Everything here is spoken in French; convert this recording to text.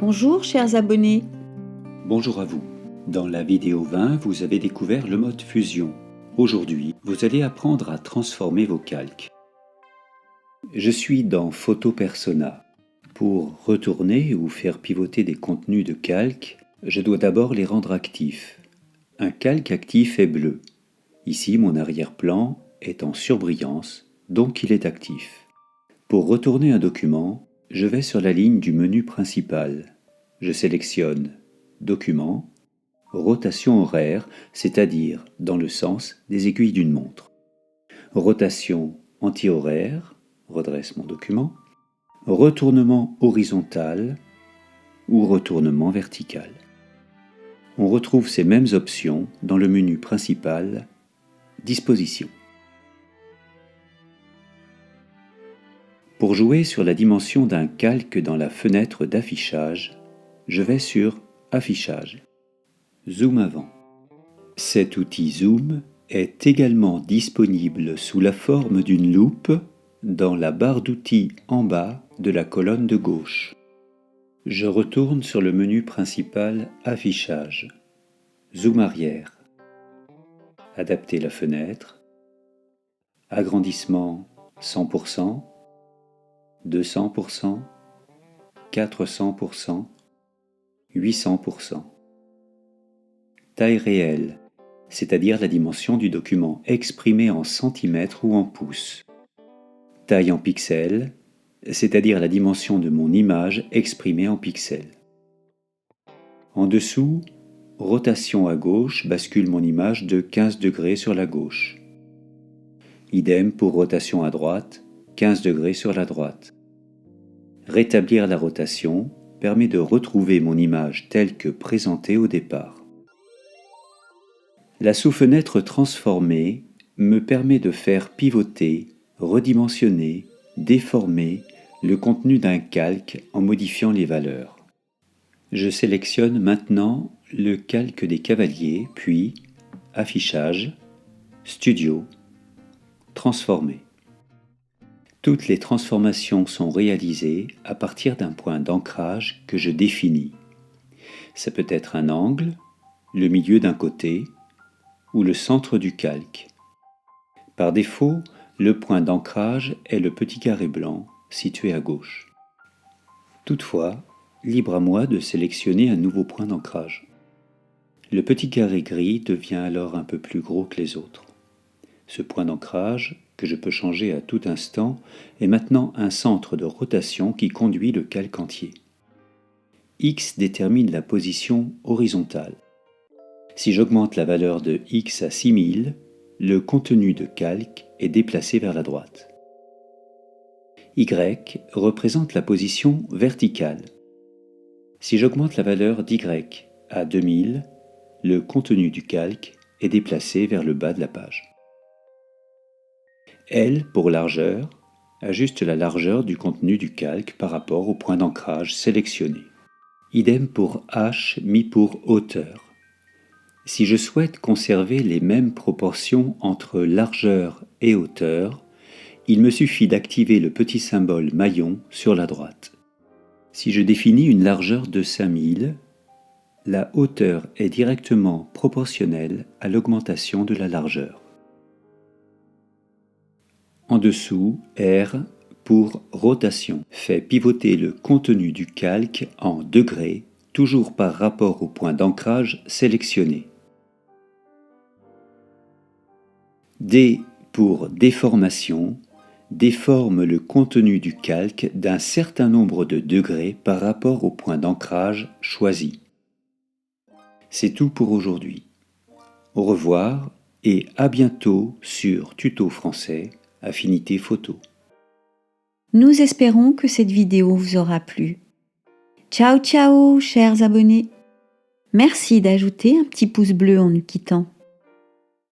Bonjour chers abonnés. Bonjour à vous. Dans la vidéo 20, vous avez découvert le mode fusion. Aujourd'hui, vous allez apprendre à transformer vos calques. Je suis dans Photo Persona. Pour retourner ou faire pivoter des contenus de calque, je dois d'abord les rendre actifs. Un calque actif est bleu. Ici, mon arrière-plan est en surbrillance, donc il est actif. Pour retourner un document, je vais sur la ligne du menu principal. Je sélectionne Document, rotation horaire, c'est-à-dire dans le sens des aiguilles d'une montre. Rotation anti-horaire, redresse mon document. Retournement horizontal ou retournement vertical. On retrouve ces mêmes options dans le menu principal Disposition. Pour jouer sur la dimension d'un calque dans la fenêtre d'affichage, je vais sur Affichage. Zoom avant. Cet outil Zoom est également disponible sous la forme d'une loupe dans la barre d'outils en bas de la colonne de gauche. Je retourne sur le menu principal Affichage. Zoom arrière. Adapter la fenêtre. Agrandissement 100%, 200%, 400%, 800%. Taille réelle, c'est-à-dire la dimension du document exprimée en centimètres ou en pouces. Taille en pixels, c'est-à-dire la dimension de mon image exprimée en pixels. En dessous, rotation à gauche bascule mon image de 15 degrés sur la gauche. Idem pour rotation à droite, 15 degrés sur la droite. Rétablir la rotation permet de retrouver mon image telle que présentée au départ. La sous-fenêtre transformée me permet de faire pivoter, redimensionner, déformer le contenu d'un calque en modifiant les valeurs. Je sélectionne maintenant le calque des cavaliers, puis Affichage, Studio, Transformer. Toutes les transformations sont réalisées à partir d'un point d'ancrage que je définis. Ça peut être un angle, le milieu d'un côté ou le centre du calque. Par défaut, le point d'ancrage est le petit carré blanc situé à gauche. Toutefois, libre à moi de sélectionner un nouveau point d'ancrage. Le petit carré gris devient alors un peu plus gros que les autres. Ce point d'ancrage, que je peux changer à tout instant, est maintenant un centre de rotation qui conduit le calque entier. X détermine la position horizontale. Si j'augmente la valeur de X à 6000, le contenu de calque est déplacé vers la droite. Y représente la position verticale. Si j'augmente la valeur d'Y à 2000, le contenu du calque est déplacé vers le bas de la page. L pour largeur ajuste la largeur du contenu du calque par rapport au point d'ancrage sélectionné. Idem pour H mis pour hauteur. Si je souhaite conserver les mêmes proportions entre largeur et hauteur, il me suffit d'activer le petit symbole maillon sur la droite. Si je définis une largeur de 5000, la hauteur est directement proportionnelle à l'augmentation de la largeur. En dessous, R pour rotation fait pivoter le contenu du calque en degrés, toujours par rapport au point d'ancrage sélectionné. D pour déformation déforme le contenu du calque d'un certain nombre de degrés par rapport au point d'ancrage choisi. C'est tout pour aujourd'hui. Au revoir et à bientôt sur Tuto Français Affinité Photo. Nous espérons que cette vidéo vous aura plu. Ciao ciao chers abonnés. Merci d'ajouter un petit pouce bleu en nous quittant.